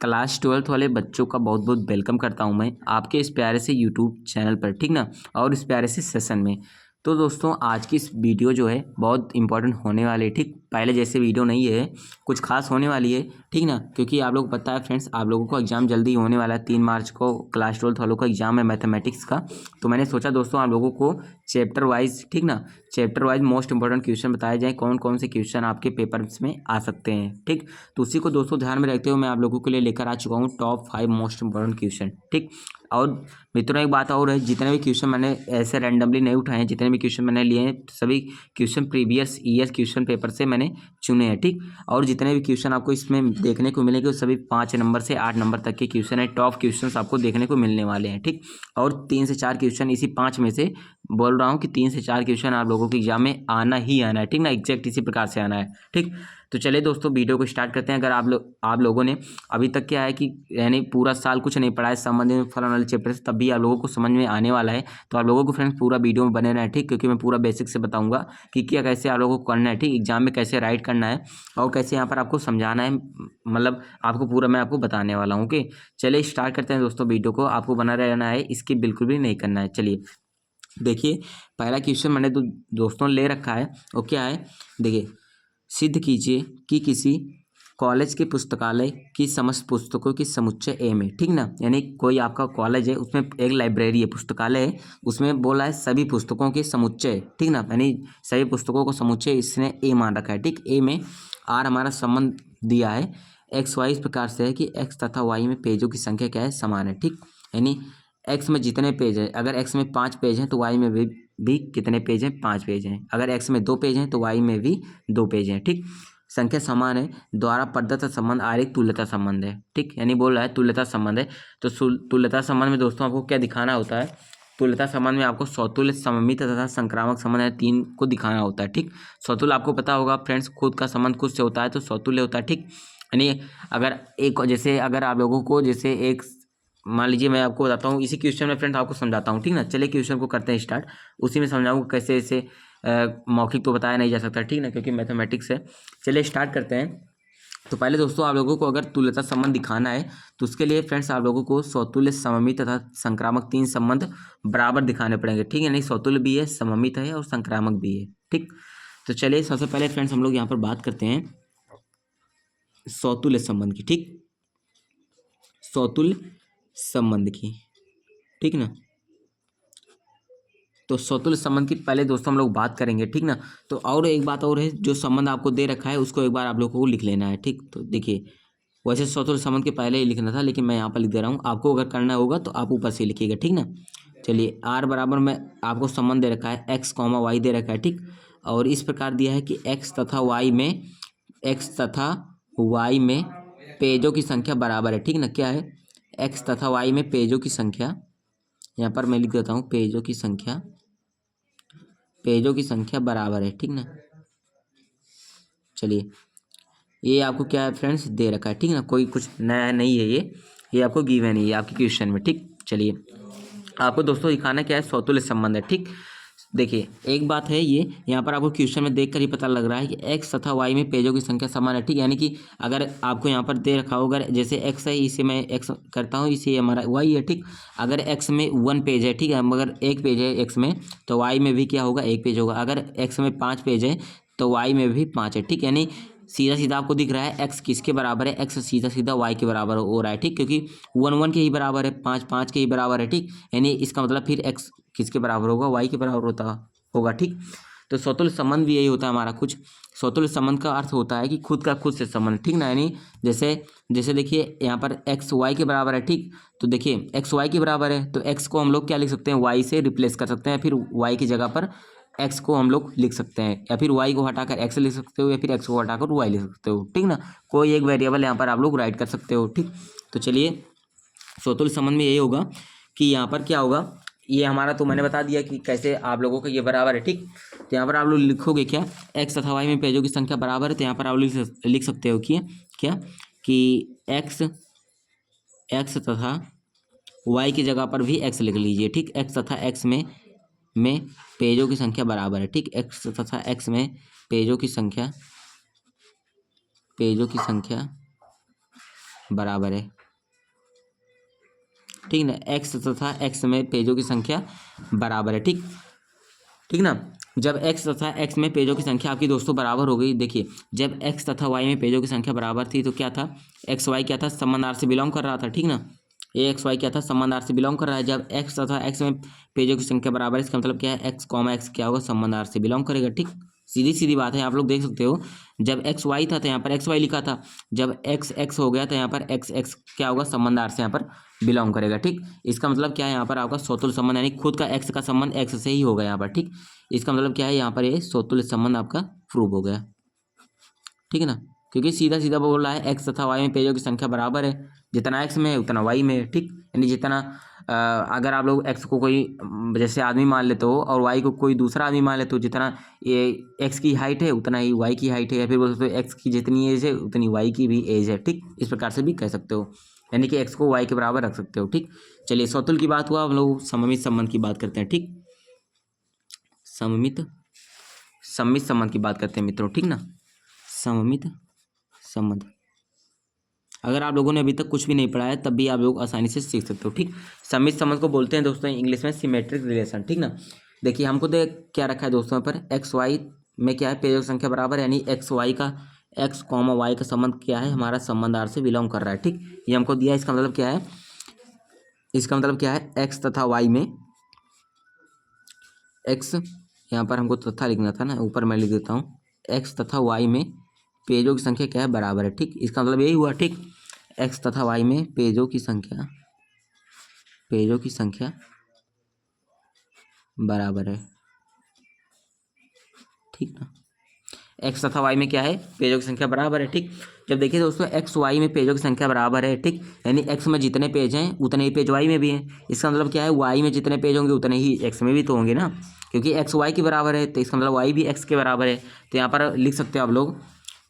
Class 12th वाले बच्चों का बहुत बहुत वेलकम करता हूं मैं आपके इस प्यारे से यूट्यूब चैनल पर, ठीक ना, और इस प्यारे से सेशन में। तो दोस्तों आज की इस वीडियो जो है बहुत इंपॉर्टेंट होने वाली है, ठीक। पहले जैसे वीडियो नहीं है, कुछ खास होने वाली है, ठीक ना, क्योंकि आप लोग पता है फ्रेंड्स, आप लोगों को एग्जाम जल्दी होने वाला है। 3 मार्च को क्लास 12th वालों का एग्जाम है मैथमेटिक्स का। तो मैंने सोचा दोस्तों आप लोगों को चैप्टर वाइज, ठीक ना, chapter wise most important question बताए जाए, कौन कौन से क्वेश्चन आपके पेपर्स में आ सकते हैं, ठीक। तो उसी को दोस्तों ध्यान में रखते हुए मैं आप लोगों के लिए लेकर आ चुका हूँ टॉप 5 मोस्ट इंपॉर्टेंट क्वेश्चन, ठीक। और मित्रों एक बात और है, जितने भी क्वेश्चन मैंने ऐसे रैंडमली नहीं उठाए हैं, जितने भी क्वेश्चन मैंने लिए हैं सभी question previous year question paper से मैंने चुने हैं, ठीक। और जितने भी क्वेश्चन आपको इसमें देखने को मिलेंगे वो सभी 5 नंबर से 8 नंबर तक के क्वेश्चन है, टॉप क्वेश्चन आपको देखने को मिलने वाले हैं, ठीक। और 3 से 4 क्वेश्चन इसी 5 में से बोल रहा हूँ कि 3 से 4 क्वेश्चन आप लोगों के एग्जाम में आना ही आना है, ठीक ना, एग्जैक्ट इसी प्रकार से आना है, ठीक। तो चलिए दोस्तों वीडियो को स्टार्ट करते हैं। अगर आप लोगों ने अभी तक क्या है कि यानी पूरा साल कुछ नहीं पढ़ा है संबंध में फलन वाले चैप्टर से, तब भी आप लोगों को समझ में आने वाला है। तो आप लोगों को फ्रेंड्स पूरा वीडियो में बने रहना है, ठीक, क्योंकि मैं पूरा बेसिक से बताऊंगा कि क्या कैसे आप लोगों को करना है, ठीक, एग्जाम में कैसे राइट करना है और कैसे यहाँ पर आपको समझाना है, मतलब आपको पूरा मैं आपको बताने वाला हूँ। ओके चलिए स्टार्ट करते हैं दोस्तों वीडियो को। आपको बना रहना है, इसकी बिल्कुल भी नहीं करना है। चलिए देखिए पहला क्वेश्चन मैंने दोस्तों ले रखा है, वो क्या है, देखिए, सिद्ध कीजिए कि किसी कॉलेज के पुस्तकालय की समस्त पुस्तकों की समुच्चय ए में, ठीक ना, यानी कोई आपका कॉलेज है उसमें एक लाइब्रेरी है, पुस्तकालय है, उसमें बोला है सभी पुस्तकों के समुच्चय, ठीक ना, यानी सभी पुस्तकों को समुच्चय इसने ए मान रखा है, ठीक। ए में आर हमारा संबंध दिया है, एक्स वाई इस प्रकार से है कि एक्स तथा वाई में पेजों की संख्या क्या है, समान है, ठीक। यानी एक्स में जितने पेज है, अगर एक्स में 5 पेज हैं तो वाई में भी कितने पेज हैं, 5 पेज हैं। अगर एक्स में 2 पेज हैं तो वाई में भी 2 पेज हैं, ठीक। संख्या समान है, द्वारा प्रदत्त संबंध आर एक तुल्यता संबंध है, ठीक, यानी बोल रहा है तुल्यता संबंध है। तो तुल्यता संबंध में दोस्तों आपको क्या दिखाना होता है, तुल्यता संबंध में आपको सौतुल्य, सममित तथा संक्रामक संबंध है, 3 को दिखाना होता है, ठीक। सौतुल्य आपको पता होगा फ्रेंड्स, खुद का संबंध खुद से होता है तो सौतुल्य होता है, ठीक। यानी अगर एक, जैसे अगर आप लोगों को जैसे एक, मान लीजिए मैं आपको बताता हूँ इसी क्वेश्चन में फ्रेंड्स आपको समझाता हूँ, ठीक ना। चलिए क्वेश्चन को करते हैं स्टार्ट, उसी में समझाऊंगा कैसे इसे मौखिक तो बताया नहीं जा सकता, ठीक ना, क्योंकि मैथमेटिक्स है। चलिए स्टार्ट करते हैं। तो पहले दोस्तों आप लोगों को अगर तुल्यता संबंध दिखाना है तो उसके लिए फ्रेंड्स आप लोगों को सौतुल्य, सममित तथा संक्रामक 3 संबंध बराबर दिखाने पड़ेंगे, ठीक है। नहीं सौतुल्य भी है, सममित है और संक्रामक भी है, ठीक। तो चलिए सबसे पहले फ्रेंड्स हम लोग यहाँ पर बात करते हैं सौतुल्य संबंध की, ठीक, सौतुल्य संबंध की, ठीक ना। तो सौतुल्य संबंध की पहले दोस्तों हम लोग बात करेंगे, ठीक ना। तो और एक बात और है, जो संबंध आपको दे रखा है उसको एक बार आप लोगों को लिख लेना है, ठीक। तो देखिए वैसे सौतुल्य संबंध के पहले ही लिखना था, लेकिन मैं यहाँ पर लिख दे रहा हूँ, आपको अगर करना होगा तो आप ऊपर से लिखिएगा, ठीक ना। चलिए आर बराबर में आपको संबंध दे रखा है, एक्स कॉमा वाई दे रखा है, ठीक। और इस प्रकार दिया है कि एक्स तथा वाई में पेजों की संख्या बराबर है, ठीक ना। क्या है, एक्स तथा वाई में पेजों की संख्या, यहाँ पर मैं लिख देता हूँ पेजों की संख्या बराबर है, ठीक ना। चलिए ये आपको क्या है फ्रेंड्स दे रखा है, ठीक ना, कोई कुछ नया नहीं है, ये आपको गिवन है, ये आपके क्वेश्चन में, ठीक। चलिए आपको दोस्तों दिखाना क्या है, सौतुल्य संबंध है, ठीक। देखिए एक बात है, ये यहाँ पर आपको क्वेश्चन में देखकर ही पता लग रहा है कि एक्स तथा वाई में पेजों की संख्या समान है, ठीक। यानी कि अगर आपको यहाँ पर दे रखा होगा, जैसे एक्स है इसे मैं एक्स करता हूँ, इसे हमारा वाई है, ठीक। अगर एक्स में 1 पेज है, ठीक है, मगर 1 पेज है एक्स में, तो वाई में भी क्या होगा, 1 पेज होगा। अगर एक्स में 5 पेज है तो वाई में भी 5 है, ठीक। यानी सीधा सीधा आपको दिख रहा है एक्स किसके बराबर है, एक्स सीधा सीधा वाई के बराबर हो रहा है, ठीक, क्योंकि 1 1 के ही बराबर है, 5 5 के ही बराबर है, ठीक। यानी इसका मतलब फिर एक्स किसके बराबर होगा, वाई के बराबर होगा, ठीक। तो सौतुल्य संबंध भी यही होता है हमारा कुछ। सौतुल्य संबंध का अर्थ होता है कि खुद का खुद से संबंध, ठीक ना। यानी जैसे जैसे देखिए यहाँ पर एक्स वाई के बराबर है, ठीक। तो देखिए एक्स वाई के बराबर है तो एक्स को हम लोग क्या लिख सकते हैं, वाई से रिप्लेस कर सकते हैं, फिर वाई की जगह पर एक्स को हम लोग लिख सकते हैं, या फिर वाई को हटाकर एक्स लिख सकते हो, या फिर एक्स को हटाकर वाई लिख सकते हो, ठीक ना। कोई एक वेरिएबल यहाँ पर आप लोग राइट कर सकते हो, ठीक। तो चलिए सौतुल्य संबंध में यही होगा कि यहाँ पर क्या होगा, ये हमारा तो मैंने बता दिया कि कैसे आप लोगों का ये बराबर है, ठीक। तो यहाँ पर आप लोग लिखोगे क्या, एक्स तथा वाई में पेजों की संख्या बराबर है, तो यहाँ पर आप लोग लिख सकते हो कि क्या कि एक्स तथा वाई की जगह पर भी एक्स लिख लीजिए, ठीक। एक्स तथा एक्स में पेजों की संख्या बराबर है, ठीक। एक्स तथा एक्स में पेजों की संख्या बराबर है, ठीक ना। एक्स तथा एक्स में पेजों की संख्या बराबर है, ठीक, ठीक ना। जब एक्स तथा एक्स में पेजों की संख्या आपकी दोस्तों बराबर हो गई, देखिए जब एक्स तथा वाई में पेजों की संख्या बराबर थी तो क्या था, एक्स वाई क्या था, संबंध आर से बिलोंग कर रहा था, ठीक ना। ये एक्स वाई क्या था, संबंध आर से बिलोंग कर रहा है। जब एक्स तथा एक्स में पेजों की संख्या बराबर है, इसका मतलब क्या है, एक्स कॉमा एक्स क्या होगा, संबंध आर से बिलोंग करेगा, ठीक। सीधी सीधी बात है, आप लोग देख सकते हो। जब एक्स वाई था तो यहाँ पर एक्स वाई लिखा था, जब एक्स एक्स हो गया तो यहाँ पर एक्स एक्स क्या होगा, संबंध आर से यहाँ पर बिलोंग करेगा, ठीक। इसका मतलब क्या है, यहाँ पर आपका स्वतुल्य संबंध यानी खुद का एक्स का संबंध एक्स से ही होगा यहाँ पर, ठीक। इसका मतलब क्या है, यहाँ पर ये स्वतुल्य संबंध आपका प्रूव हो गया, ठीक है ना। क्योंकि सीधा सीधा बोल रहा है एक्स तथा वाई में पेजों की संख्या बराबर है, जितना एक्स में है उतना वाई में है, ठीक। यानी जितना अगर आप लोग एक्स को कोई जैसे आदमी मान लेते हो और वाई को कोई दूसरा आदमी मान लेते हो, जितना ये एक्स की हाइट है उतना ही वाई की हाइट है, या फिर बोल सकते हो एक्स की जितनी एज है उतनी वाई की भी एज है, ठीक। इस प्रकार से भी कह सकते हो, यानी कि एक्स को वाई के बराबर रख सकते हो, ठीक। चलिए स्वतुल्य की बात हुआ, हम लोग सममित संबंध की बात करते हैं, ठीक। सममित संबंध की बात करते हैं मित्रों, ठीक ना। सममित संबंध, अगर आप लोगों ने अभी तक कुछ भी नहीं पढ़ा है तब भी आप लोग आसानी से सीख सकते हो, ठीक। सममित संबंध को बोलते हैं दोस्तों इंग्लिश में सिमेट्रिक रिलेशन, ठीक ना। देखिए हमको क्या रखा है दोस्तों पर, एक्स वाई में क्या है, पेजों की संख्या बराबर है, यानी एक्स वाई का एक्स कॉमा वाई का संबंध क्या है, हमारा संबंध आर से बिलोंग कर रहा है, ठीक। ये हमको दिया, इसका मतलब क्या है, इसका मतलब क्या है, एक्स तथा वाई में एक्स, यहाँ पर हमको तथा लिखना था ना, ऊपर मैं लिख देता हूँ, एक्स तथा वाई में पेजों की संख्या क्या है, बराबर है, ठीक। इसका मतलब यही हुआ, ठीक। एक्स तथा वाई में पेजों की संख्या बराबर है, ठीक ना। एक्स तथा वाई में क्या है, पेजों की संख्या बराबर है, ठीक। जब देखिए दोस्तों एक्स वाई में पेजों की संख्या बराबर है, ठीक, यानी एक्स में जितने पेज हैं उतने ही पेज वाई में भी हैं। इसका मतलब क्या है, वाई में जितने पेज होंगे उतने ही एक्स में भी तो होंगे ना, क्योंकि एक्स वाई के बराबर है, तो इसका मतलब वाई भी एक्स के बराबर है। तो यहाँ पर लिख सकते हो आप लोग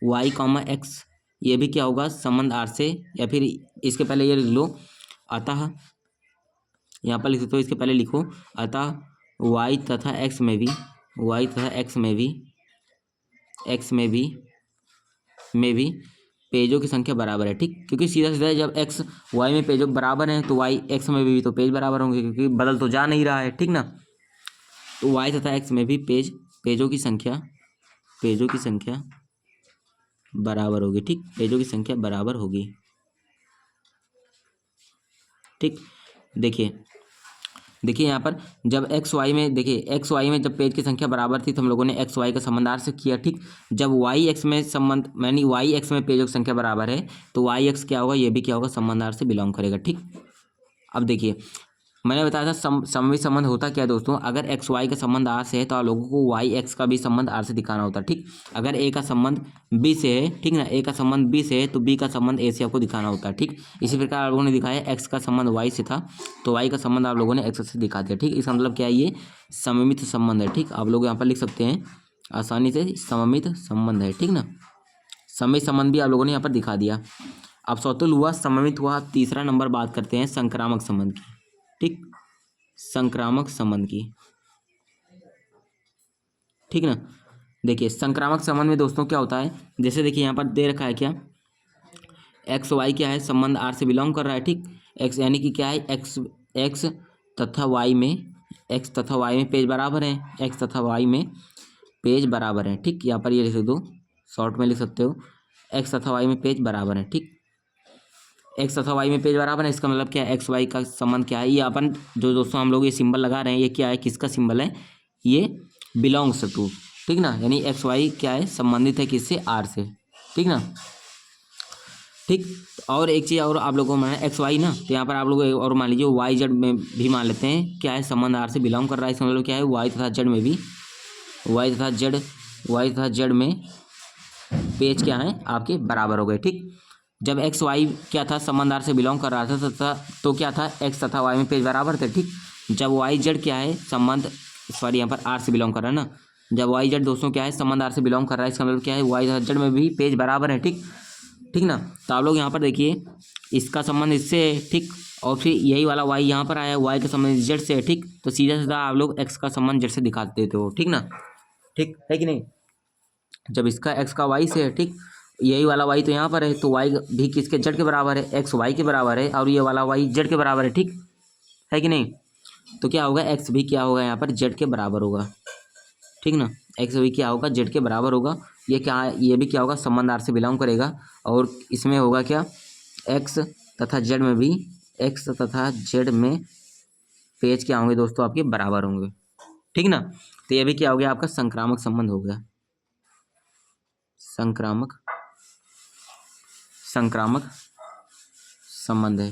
वाई कॉमा एक्स, ये भी क्या होगा, संबंध आर से, या फिर इसके पहले ये लिख लो अतः, यहाँ पर लिख सकते हो, इसके पहले लिखो अतः वाई तथा एक्स में भी, वाई तथा एक्स में भी पेजों की संख्या बराबर है, ठीक। क्योंकि सीधा सीधा जब एक्स वाई में पेजों बराबर हैं तो वाई एक्स में भी तो पेज बराबर होंगे, क्योंकि बदल तो जा नहीं रहा है, ठीक ना। तो वाई तथा एक्स में भी पेजों की संख्या बराबर होगी, ठीक। पेजों की संख्या बराबर होगी, ठीक। देखिए यहाँ पर जब एक्स वाई में, देखिए एक्स वाई में जब पेज की संख्या बराबर थी तो हम लोगों ने एक्स वाई का संबंध आर से किया, ठीक। जब वाई एक्स में संबंध यानी वाई एक्स में पेजों की संख्या बराबर है तो वाई एक्स क्या होगा, ये भी क्या होगा, संबंध आर से बिलोंग करेगा, ठीक। अब देखिए मैंने बताया था सममित संबंध होता क्या है दोस्तों, अगर एक्स वाई का संबंध आर से है तो आप लोगों को वाई एक्स का भी संबंध आर से दिखाना होता है, ठीक। अगर ए का संबंध बी से है, ठीक ना, ए का संबंध बी से है तो बी का संबंध ए से आपको दिखाना होता है, ठीक। इसी प्रकार आप लोगों ने दिखाया एक्स का संबंध वाई से था तो वाई का संबंध आप लोगों ने एक्स से दिखा दिया, ठीक। इसका मतलब क्या है, ये सममित संबंध है, ठीक। आप लोग यहाँ पर लिख सकते हैं आसानी से, सममित संबंध है, ठीक ना। सममित संबंध भी आप लोगों ने यहाँ पर दिखा दिया। अब स्वतुल्य हुआ, सममित हुआ, तीसरा नंबर बात करते हैं संक्रामक संबंध की, ठीक। संक्रामक संबंध की, ठीक ना। देखिए संक्रामक संबंध में दोस्तों क्या होता है, जैसे देखिए यहाँ पर दे रखा है क्या, एक्स वाई क्या है, संबंध आर से बिलोंग कर रहा है, ठीक। एक्स यानी कि क्या है, एक्स तथा वाई में पेज बराबर है, एक्स तथा वाई में पेज बराबर है, ठीक। यहाँ पर ये लिख दो, शॉर्ट में लिख सकते हो, एक्स तथा वाई में पेज बराबर है, ठीक। एक्स तथा वाई में पेज बराबर है, इसका मतलब क्या है, एक्स वाई का संबंध क्या है, ये अपन जो दोस्तों हम लोग ये सिंबल लगा रहे हैं ये क्या है, किसका सिंबल है, ये बिलोंग्स टू, ठीक ना। यानी एक्स वाई क्या है, संबंधित है किससे, आर से, ठीक ना, ठीक। और एक चीज़ और आप लोगों को माना एक्स वाई ना, तो यहाँ पर आप लोग और मान लीजिए वाई जेड में भी मान लेते हैं, क्या है, संबंध आर से बिलोंग कर रहा है, इसका मतलब क्या है, वाई तथा जेड में भी, वाई तथा जेड में पेज क्या है आपके बराबर हो गए, ठीक। जब एक्स वाई क्या था, संबंध आर से बिलोंग कर रहा था तो क्या था, एक्स तथा वाई में पेज बराबर थे, ठीक। जब वाई जेड क्या है, संबंध यहाँ पर आर से बिलोंग कर रहा है ना, जब वाई जेड दोस्तों क्या है, संबंध आर से बिलोंग कर रहा है, इसका मतलब क्या है, वाई तथा जेड में भी पेज बराबर है, ठीक, ठीक ना। तो आप लोग यहाँ पर देखिए इसका संबंध इससे है, ठीक, और फिर यही वाला वाई यहाँ पर आया, वाई का संबंध जेड से है, ठीक। तो सीधा सीधा आप लोग एक्स का संबंध जेड से दिखा देते हो, ठीक ना, ठीक है कि नहीं। जब इसका एक्स का वाई से है, ठीक, यही वाला y तो यहाँ पर है, तो y भी किसके जेड के बराबर है, x y के बराबर है, और ये वाला y जेड के बराबर है, ठीक है कि नहीं। तो क्या होगा, x भी क्या होगा यहाँ पर जेड के बराबर होगा, ठीक ना। x भी क्या होगा, जेड के बराबर होगा। ये क्या है, ये भी क्या होगा, संबंध आर से बिलोंग करेगा। और इसमें होगा क्या, x तथा जेड में भी, x तथा जेड में पेज क्या होंगे दोस्तों, आपके बराबर होंगे, ठीक ना। तो ये भी क्या हो गया, आपका संक्रामक संबंध हो गया, संक्रामक संबंध है,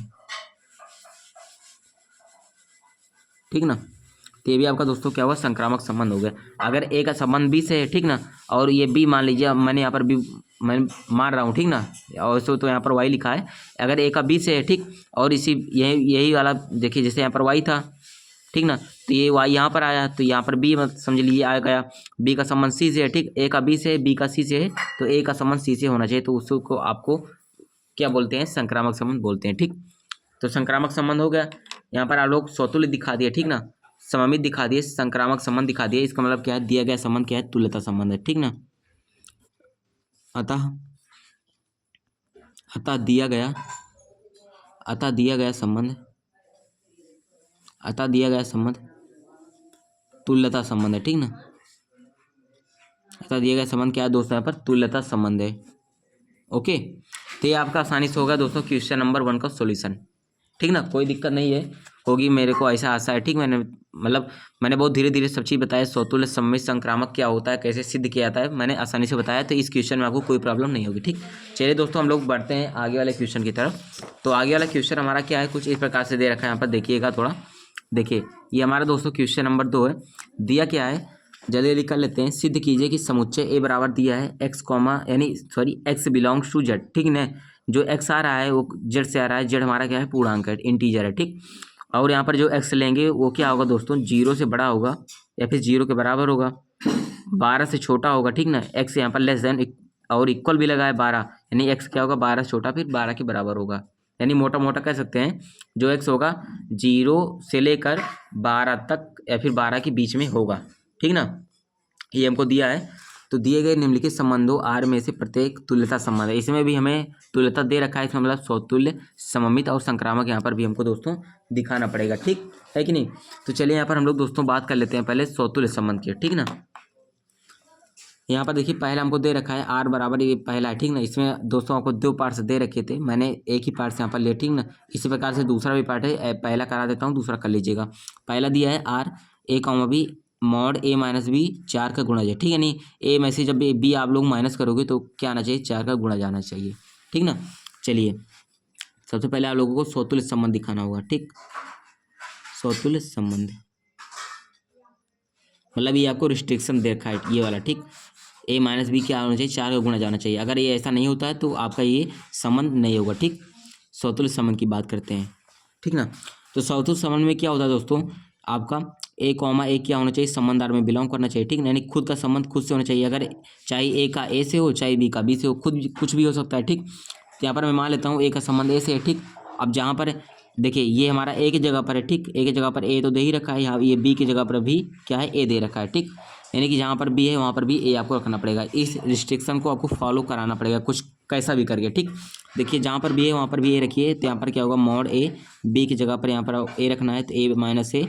ठीक ना। तो ये भी आपका दोस्तों क्या हुआ, संक्रामक संबंध हो गया। अगर ए का संबंध बी से है, ठीक ना, और ये बी मान लीजिए, अब मैंने यहाँ पर बी मैं मान रहा हूँ, ठीक ना, और इसको तो यहाँ पर वाई लिखा है। अगर ए का बी से है, ठीक, और इसी यही वाला देखिए, जैसे यहाँ पर वाई था, ठीक ना, तो ये वाई यहाँ पर आया, तो यहाँ पर बी मत समझ लीजिए आ गया। बी का संबंध सी से है, ठीक, ए का बी से है, बी का सी से है, तो ए का संबंध सी से होना चाहिए, तो उसको आपको क्या बोलते हैं, संक्रामक संबंध बोलते हैं, ठीक। तो संक्रामक संबंध हो गया। यहाँ पर आप लोग स्वतुल्य दिखा दिए, ठीक ना, सममित दिखा दिए, संक्रामक संबंध दिखा दिए। इसका मतलब क्या है, दिया गया संबंध क्या है, तुल्यता संबंध है, ठीक ना। अतः दिया गया संबंध तुल्यता संबंध है, ठीक ना। अतः दिया गया संबंध क्या है दोस्तों, यहाँ पर तुल्यता संबंध है। ओके, तो ये आपका आसानी से होगा दोस्तों क्वेश्चन नंबर 1 का सॉल्यूशन, ठीक ना। कोई दिक्कत नहीं है, होगी, मेरे को ऐसा आशा है, ठीक। मैंने बहुत धीरे धीरे सब चीज़ बताया, स्वतुल्य सममित संक्रामक क्या होता है, कैसे सिद्ध किया जाता है, मैंने आसानी से बताया, तो इस क्वेश्चन में आपको कोई प्रॉब्लम नहीं होगी, ठीक। चलिए दोस्तों, हम लोग बढ़ते हैं आगे वाले क्वेश्चन की तरफ। तो आगे वाला क्वेश्चन हमारा क्या है, कुछ इस प्रकार से दे रखा है, यहाँ पर देखिएगा थोड़ा, देखिए ये हमारा दोस्तों क्वेश्चन नंबर 2 है। दिया क्या है, जल्दी जल्दी कर लेते हैं। सिद्ध कीजिए कि समुच्चय ए बराबर दिया है एक्स बिलोंग्स टू जेड, ठीक ना। जो एक्स आ रहा है वो जेड से आ रहा है, जेड हमारा क्या है, पूर्णांक है, इंटीजर है, ठीक। और यहाँ पर जो एक्स लेंगे वो क्या होगा दोस्तों, 0 से बड़ा होगा या फिर 0 के बराबर होगा, 12 से छोटा होगा, ठीक ना। एक्स यहाँ पर लेस देन और इक्वल भी लगा है 12, यानी एक्स क्या होगा, 12 से छोटा फिर 12 के बराबर होगा, यानी मोटा मोटा कह सकते हैं जो एक्स होगा 0 से लेकर 12 तक या फिर 12 के बीच में होगा, ठीक ना। ये हमको दिया है। तो दिए गए निम्नलिखित संबंधों आर में से प्रत्येक तुल्यता संबंध है, इसमें भी हमें तुल्यता दे रखा है, इसमें मतलब स्वतुल्य, सममित और संक्रामक यहाँ पर भी हमको दोस्तों दिखाना पड़ेगा, ठीक है कि नहीं। तो चलिए यहाँ पर हम लोग दोस्तों बात कर लेते हैं पहले स्वतुल्य संबंध की, ठीक ना। यहाँ पर देखिए पहला हमको दे रखा है आर बराबर, ये पहला है, ठीक ना। इसमें दोस्तों आपको 2 पार्ट से दे रखे थे, मैंने एक ही पार्ट से यहाँ पर ले, ठीक ना। इसी प्रकार से दूसरा भी पार्ट है, पहला करा देता हूँ, दूसरा कर लीजिएगा। पहला दिया है R A comma B mod A minus B 4 का गुणज है, ठीक है। नहीं, ए में से जब बी आप लोग माइनस करोगे तो क्या आना चाहिए, 4 का गुणज आना चाहिए, ठीक ना। चलिए सबसे पहले आप लोगों को स्वतुल्य संबंध दिखाना होगा, ठीक। स्वतुल्य संबंध मतलब ये आपको रिस्ट्रिक्शन दे रखा है, ये वाला, ठीक। ए माइनस बी क्या होना चाहिए, 4 का गुणा जाना चाहिए। अगर ये ऐसा नहीं होता है तो आपका ये संबंध नहीं होगा, ठीक। स्वतुल्य संबंध की बात करते हैं, ठीक ना। तो स्वतुल्य संबंध में क्या होता है दोस्तों, आपका ए कॉमा ए क्या होना चाहिए, संबंधार में बिलोंग करना चाहिए, ठीक। यानी खुद का संबंध खुद से होना चाहिए, अगर चाहे ए का ए से हो चाहे बी का बी से हो, खुद कुछ भी हो सकता है, ठीक। तो यहाँ पर मैं मान लेता हूँ ए का संबंध ए से है, ठीक। अब जहाँ पर देखिए ये हमारा ए की जगह पर है, ठीक, ए की जगह पर ए तो दे ही रखा है, यहाँ ये बी की जगह पर भी क्या है, ए दे रखा है, ठीक। यानी कि जहाँ पर बी है वहाँ पर भी ए आपको रखना पड़ेगा, इस रिस्ट्रिक्शन को आपको फॉलो कराना पड़ेगा कुछ कैसा भी करके, ठीक। देखिए जहाँ पर बी है वहाँ पर भी ए रखिए, तो यहाँ पर क्या होगा, मॉड ए बी की जगह पर यहाँ पर ए रखना है, तो ए माइनस ए,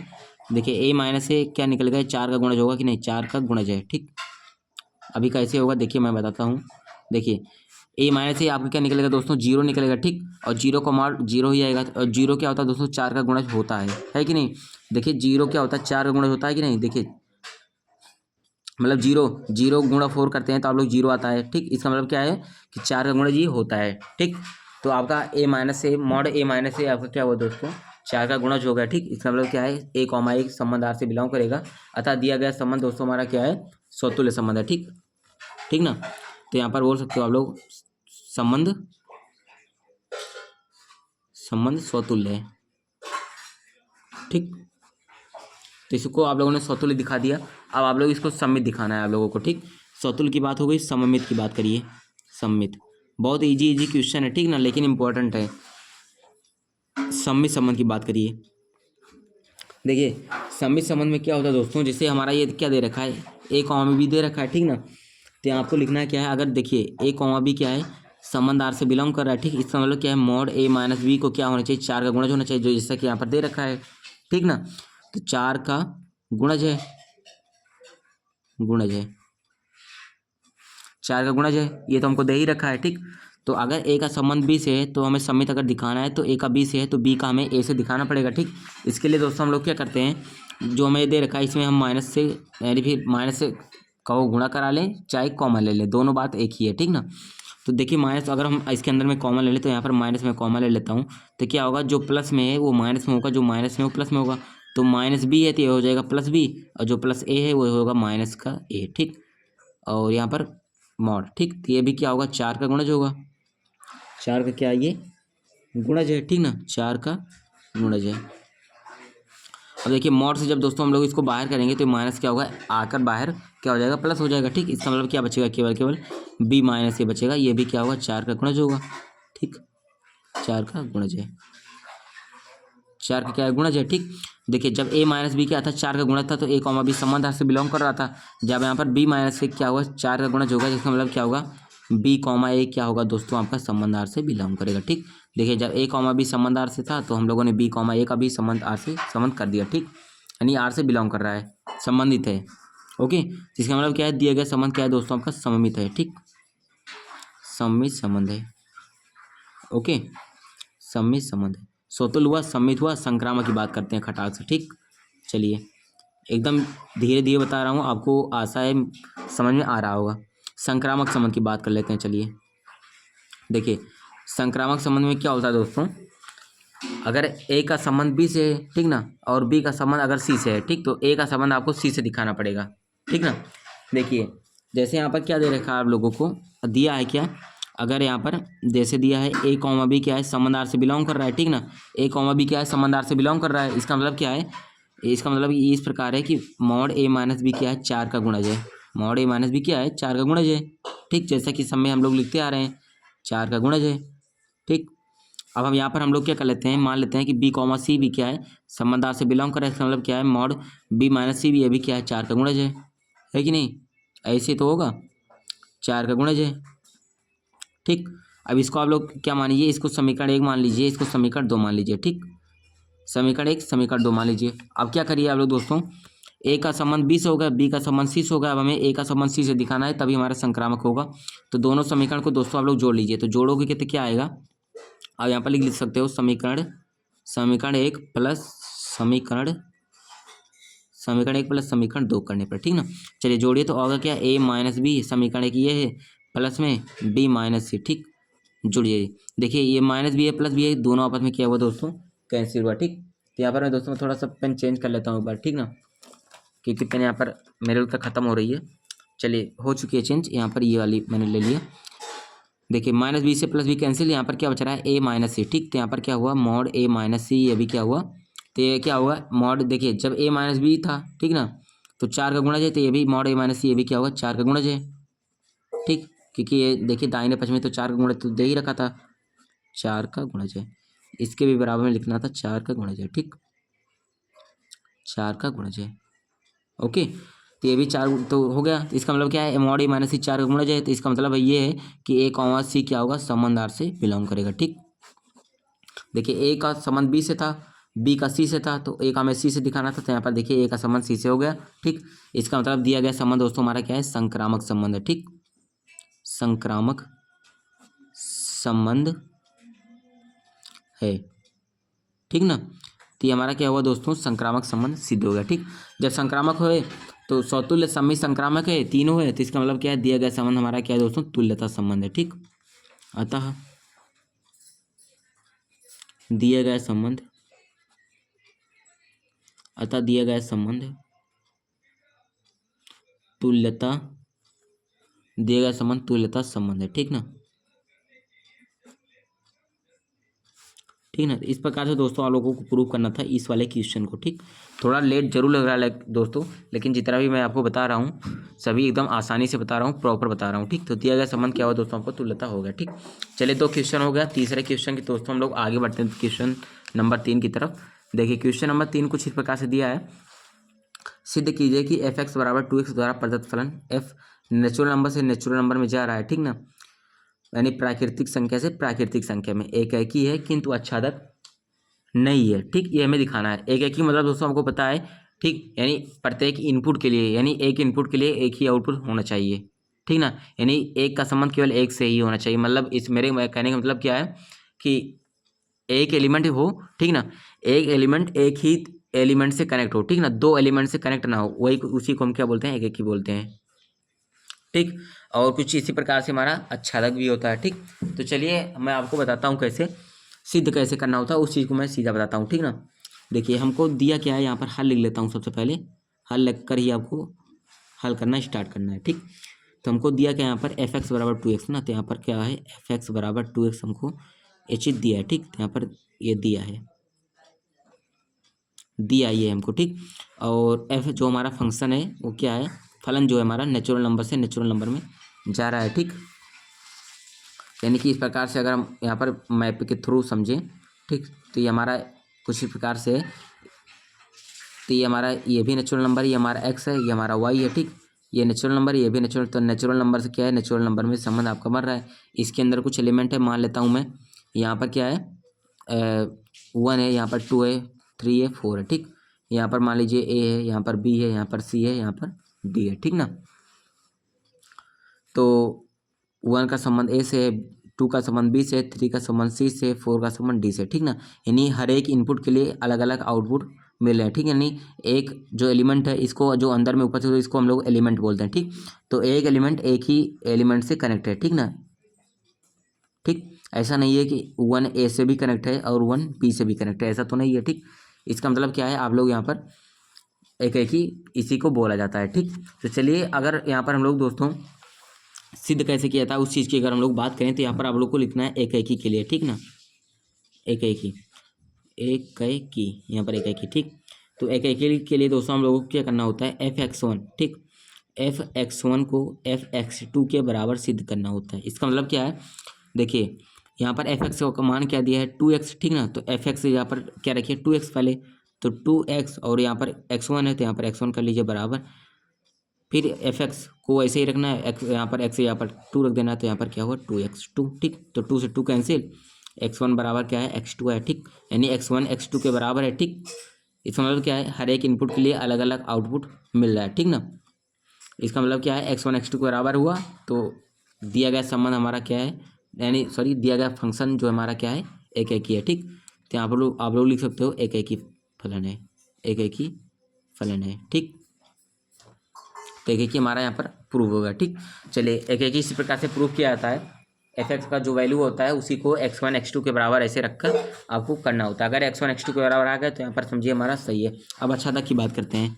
देखिए ए माइनस ए क्या निकलेगा, 4 का गुणज होगा कि नहीं, 4 का गुणज है, ठीक। अभी कैसे होगा देखिए मैं बताता हूँ, देखिए ए माइनस ए आपका क्या निकलेगा दोस्तों, 0 निकलेगा, ठीक। और 0 का मॉड 0 ही आएगा, और 0 क्या होता है दोस्तों, 4 का गुणज होता है कि नहीं। देखिए 0 क्या होता है, 4 का गुणज होता है कि नहीं, देखिए मतलब 0 गुणा 4 करते हैं तो आप लोग 0 आता है, ठीक। इसका मतलब क्या है कि 4 का गुणज ये होता है, ठीक। तो आपका ए minus A mod A minus ए आपका क्या हुआ दोस्तों, 4 का गुणज हो गया, ठीक। इसका मतलब क्या है, ए कॉमा एक संबंध आर से बिलोंग करेगा, अतः दिया गया संबंध दोस्तों हमारा क्या है, स्वतुल्य संबंध है, ठीक, ठीक ना। तो यहाँ पर बोल सकते हो आप लोग संबंध स्वतुल्य है, ठीक। तो इसको आप लोगों ने स्वतुल्य दिखा दिया, अब आप लोग इसको सममित दिखाना है आप लोगों को, ठीक। स्वतुल्य की बात हो गई, सममित की बात करिए। सममित बहुत इजी क्वेश्चन है, ठीक ना, लेकिन इंपॉर्टेंट है। सममित संबंध की बात करिए। देखिए सममित संबंध में क्या होता है दोस्तों, जैसे हमारा ये क्या दे रखा है, ए कॉमा बी दे रखा है, ठीक ना। तो यहाँ आपको लिखना है क्या है, अगर देखिए ए कॉमा बी क्या है, संबंध आर से बिलोंग कर रहा है, ठीक। इसका मतलब क्या है, मॉड ए माइनस बी को क्या होना चाहिए, 4 का गुणज होना चाहिए, जो जैसा कि यहाँ पर दे रखा है, ठीक ना। तो 4 का गुणज है, 4 का गुणज है, ये तो हमको दे ही रखा है, ठीक। तो अगर ए का संबंध बी से है तो हमें समित अगर दिखाना है तो ए का बी से है तो बी का हमें ए से दिखाना पड़ेगा, ठीक। इसके लिए दोस्तों हम लोग क्या करते हैं, जो हमें दे रखा है इसमें हम माइनस से, यानी फिर माइनस से कहो गुणा करा लें चाहे कॉमन ले लें, दोनों बात एक ही है, ठीक ना। तो देखिए माइनस अगर हम इसके अंदर में कॉमन ले लें तो यहाँ पर माइनस में कॉमन ले लेता हूँ, तो क्या होगा, जो प्लस में है वो माइनस में होगा, जो माइनस में वो प्लस में होगा। तो माइनस बी है तो ये हो जाएगा प्लस बी, और जो प्लस ए है वो होगा माइनस का ए, ठीक। और यहाँ पर मॉड, ठीक। तो ये भी क्या होगा, 4 का गुणज होगा, 4 का क्या है, ये गुणज है, ठीक ना, 4 का गुणज है। अब देखिए मॉड से जब दोस्तों हम लोग इसको बाहर करेंगे तो माइनस क्या होगा, आकर बाहर क्या हो जाएगा, प्लस हो जाएगा, ठीक। इसका मतलब क्या बचेगा, केवल केवल बी माइनस ये बचेगा, ये भी क्या होगा, 4 का गुणज होगा, ठीक। 4 का गुणज है, 4 का क्या है, गुणज है, ठीक। देखिए जब ए माइनस बी क्या था, 4 का गुणज था, तो ए कॉमा बी संबंध आर से बिलोंग कर रहा था। जब यहाँ पर बी माइनस से क्या होगा, 4 का गुणज होगा, जिसका मतलब क्या होगा, बी कॉमा ए क्या होगा दोस्तों, आपका संबंध आर से बिलोंग करेगा, ठीक। देखिए जब ए कॉमा बी संबंध आर से था तो हम लोगों ने बी कॉमा ए का भी संबंध आर से संबंध कर दिया, ठीक। यानी आर से बिलोंग कर रहा है, संबंधित है, ओके। इसका मतलब क्या है, दिया गया संबंध क्या है दोस्तों, आपका सममित है, ठीक। सममित संबंध है, ओके, सममित संबंध है। स्वतुल हुआ, सम्मित हुआ, संक्रामक की बात करते हैं खटाक से, ठीक। चलिए एकदम धीरे धीरे बता रहा हूँ, आपको आशा है समझ में आ रहा होगा। संक्रामक संबंध की बात कर लेते हैं, चलिए देखिए संक्रामक संबंध में क्या होता है दोस्तों, अगर ए का संबंध बी से है, ठीक ना, और बी का संबंध अगर सी से है, ठीक, तो ए का संबंध आपको सी से दिखाना पड़ेगा, ठीक ना। देखिए जैसे यहाँ पर क्या दे रखा है, आप लोगों को दिया है क्या, अगर यहाँ पर जैसे दिया है ए कॉमा बी क्या है, संबंध आर से बिलोंग कर रहा है, ठीक ना। ए कॉमा बी क्या है, संबंध आर से बिलोंग कर रहा है, इसका मतलब क्या है, इसका मतलब ये इस प्रकार है कि मॉड ए माइनस बी क्या है, 4 का गुणज है, मॉड ए माइनस बी क्या है, 4 का गुणज है, ठीक। जैसा कि समय हम लोग लिखते आ रहे हैं, 4 का गुणज है, ठीक। अब हम यहाँ पर हम लोग क्या कर लेते हैं, मान लेते हैं कि बी कॉमा सी भी क्या है, संबंध आर से बिलोंग कर रहा है, इसका मतलब क्या है, मॉड बी माइनस सी भी, ये भी क्या है, 4 का गुणज है कि नहीं, ऐसे तो होगा, 4 का गुणज है, ठीक। अब इसको आप लोग क्या मान लीजिए, इसको समीकरण 1 मान लीजिए, इसको समीकरण 2 मान लीजिए, ठीक। समीकरण 1 समीकरण 2 मान लीजिए। अब क्या करिए आप लोग दोस्तों, ए का संबंध बी से होगा, बी का संबंध सी से होगा, अब हमें ए का संबंध सी से दिखाना है, तभी हमारा संक्रामक होगा। तो दोनों समीकरण को दोस्तों आप लोग जोड़ लीजिए, तो जोड़ोगे कितने क्या आएगा, आप यहाँ पर लिख सकते हो, समीकरण 1 प्लस समीकरण समीकरण 1 प्लस समीकरण 2 करने पर, ठीक ना। चलिए जोड़िए, तो होगा क्या, ए माइनस बी, समीकरण 1 ये है, प्लस में बी माइनस सी, ठीक। जुड़िए, देखिए ये माइनस बी है प्लस बी है, दोनों आपस में क्या हुआ दोस्तों, कैंसिल हुआ, ठीक। तो यहाँ पर मैं दोस्तों थोड़ा सा पेन चेंज कर लेता हूँ एक बार, ठीक ना, क्योंकि पेन यहाँ पर मेरे तक ख़त्म हो रही है। चलिए हो चुकी है चेंज, यहाँ पर ये वाली मैंने ले लिया। देखिए माइनस बी से प्लस बी कैंसिल, यहाँ पर क्या बच रहा है, ए माइनस सी, ठीक। तो यहाँ पर क्या हुआ, मॉड ए माइनस सी, ये भी क्या हुआ, तो ये क्या हुआ, मॉड, देखिए जब ए माइनस बी था, ठीक ना, तो 4 का गुणज है, तो ये भी मॉड ए माइनस सी, ये भी क्या होगा, 4 का गुणज है, ठीक। क्योंकि ये देखिए दाहिने पक्ष में तो 4 का गुणज तो दे ही रखा था, 4 का गुणज है, इसके भी बराबर में लिखना था, 4 का गुणज है, ठीक, 4 का गुणज है, ओके। तो ये भी 4 तो हो गया, तो इसका मतलब क्या है, मॉड ए माइनस सी 4 का गुणज है, तो इसका मतलब ये है कि ए कॉमा सी क्या होगा, संबंध आर से बिलोंग करेगा, ठीक। देखिए ए का संबंध बी से था, बी का सी से था, तो ए का हमें सी से दिखाना था, तो यहाँ पर देखिए ए का संबंध सी से हो गया, ठीक। इसका मतलब दिया गया संबंध दोस्तों हमारा क्या है, संक्रामक संबंध है, ठीक, संक्रामक संबंध है, ठीक ना। तो ये हमारा क्या हुआ दोस्तों, संक्रामक संबंध सिद्ध हो गया, ठीक। जब संक्रामक हुए तो सौतुल्य सम्मित संक्रामक है, तीनों है, तो इसका मतलब क्या है, दिया गया संबंध हमारा क्या है दोस्तों, तुल्यता संबंध है, ठीक। अतः दिया गया संबंध तुल्यता, दिया गया संबंध तुल्यता संबंध है, ठीक ना, ठीक ना। इस प्रकार से दोस्तों आप लोगों को प्रूव करना था इस वाले क्वेश्चन को, ठीक। थोड़ा लेट जरूर लग रहा है दोस्तों, लेकिन जितना भी मैं आपको बता रहा हूँ सभी एकदम आसानी से बता रहा हूँ, प्रॉपर बता रहा हूँ, ठीक। तो दिया गया संबंध क्या हुआ दोस्तों, आपको तुल्यता हो गया, ठीक। चलिए 2 क्वेश्चन हो गया, तीसरे क्वेश्चन की दोस्तों हम लोग आगे बढ़ते हैं क्वेश्चन नंबर 3 की तरफ। देखिए क्वेश्चन नंबर 3 कुछ इस प्रकार से दिया है, सिद्ध कीजिए कि f(x) बराबर 2x द्वारा प्रदत्त फलन f नेचुरल नंबर से नेचुरल नंबर में जा रहा है, ठीक ना, यानी प्राकृतिक संख्या से प्राकृतिक संख्या में एक ही है किंतु आच्छादक नहीं है, ठीक, ये हमें दिखाना है। एक ही मतलब दोस्तों हमको पता है, ठीक, यानी प्रत्येक इनपुट के लिए, यानी एक इनपुट के लिए एक ही आउटपुट होना चाहिए, ठीक ना, यानी एक का संबंध केवल एक से ही होना चाहिए। मतलब इस मेरे कहने का मतलब क्या है कि एक एलिमेंट हो, ठीक ना, एक एलिमेंट एक ही एलिमेंट से कनेक्ट हो, ठीक ना, दो एलिमेंट से कनेक्ट ना हो, वही उसी को हम क्या बोलते हैं, एक ही बोलते हैं, ठीक। और कुछ इसी प्रकार से हमारा आच्छादक भी होता है, ठीक। तो चलिए मैं आपको बताता हूँ कैसे सिद्ध कैसे करना होता है, उस चीज़ को मैं सीधा बताता हूँ, ठीक ना। देखिए हमको दिया क्या है, यहाँ पर हल लिख लेता हूँ। सबसे पहले हल लिख कर ही आपको हल करना स्टार्ट करना है, ठीक। तो हमको दिया क्या यहाँ पर f(x) बराबर 2x ना, तो यहाँ पर क्या है f(x) बराबर 2x हमको निश्चित दिया है, ठीक। तो यहाँ पर ये दिया ये हमको, ठीक। और f जो हमारा फंक्शन है वो क्या है, फलन जो है हमारा नेचुरल नंबर से नेचुरल नंबर में जा रहा है, ठीक। यानी कि इस प्रकार से अगर हम यहाँ पर मैप के थ्रू समझें, ठीक, तो ये हमारा कुछ इस प्रकार से, तो ये हमारा ये भी नेचुरल नंबर, ये हमारा x है, ये हमारा y है, ठीक। ये नेचुरल नंबर, ये भी नेचुरल, तो नेचुरल नंबर से क्या है, नेचुरल नंबर में संबंध आपका बन रहा है। इसके अंदर कुछ एलिमेंट है, मान लेता हूँ मैं, यहाँ पर क्या है 1 है, यहाँ पर 2 है, 3 है, 4 है, ठीक। यहाँ पर मान लीजिए a है, यहाँ पर b है, यहाँ पर c है, यहाँ पर d है, ठीक ना। तो 1 का संबंध a से है, 2 का संबंध b से, 3 का संबंध c से, 4 का संबंध d से, ठीक ना। यानी हर एक इनपुट के लिए अलग अलग आउटपुट मिल रहे हैं, ठीक है। यानी एक जो एलिमेंट है, इसको जो अंदर में ऊपर से, इसको हम लोग एलिमेंट बोलते हैं, ठीक। तो एक एलिमेंट एक ही एलिमेंट से कनेक्ट है, ठीक ना, ठीक। ऐसा नहीं है कि 1 a से भी कनेक्ट है और 1 b से भी कनेक्ट है, ऐसा तो नहीं है, ठीक। इसका मतलब क्या है, आप लोग यहाँ पर एक ही इसी को बोला जाता है, ठीक। तो चलिए अगर यहाँ पर हम लोग दोस्तों सिद्ध कैसे किया था उस चीज़ की अगर हम लोग बात करें, तो यहाँ पर आप लोग को लिखना है एक ही के लिए, ठीक ना, एक ही यहाँ पर एक ही, ठीक। तो एक के लिए दोस्तों हम लोगों को क्या करना होता है, f(x1), ठीक, f(x1) को f(x2) के बराबर सिद्ध करना होता है। इसका मतलब क्या है, देखिए यहाँ पर f(x) का मान क्या दिया है 2x, ठीक ना। तो f(x) यहाँ पर क्या रखिए 2x पहले, तो 2x और यहाँ पर x1 है, तो यहाँ पर x1 कर लीजिए बराबर, फिर f(x) को ऐसे ही रखना है, x यहाँ पर x यहाँ पर 2 रख देना है, तो यहाँ पर क्या हुआ 2x2, ठीक। तो 2 से 2 कैंसिल, x1 बराबर क्या है x2 है, ठीक। यानी x1 x2 के बराबर है, ठीक। इसका मतलब क्या है, हर एक इनपुट के लिए अलग अलग आउटपुट मिल रहा है, ठीक ना। इसका मतलब क्या है, x1 x2 के बराबर हुआ, तो दिया गया संबंध हमारा क्या है, यानी सॉरी दिया गया फंक्शन जो हमारा क्या है, एक ही है, ठीक। तो यहाँ पर आप लोग लिख सकते हो एक ही फलन है, एक ही फलन है, ठीक। तो एक ही हमारा यहाँ पर प्रूव होगा, ठीक। चलिए एक ही इसी प्रकार से प्रूव किया जाता है। f(x) का जो वैल्यू होता है उसी को x1 x2 के बराबर ऐसे रखकर आपको करना होता है। अगर x1 x2 के बराबर आ गए तो यहाँ पर समझिए हमारा सही है। अब आच्छादक की बात करते हैं।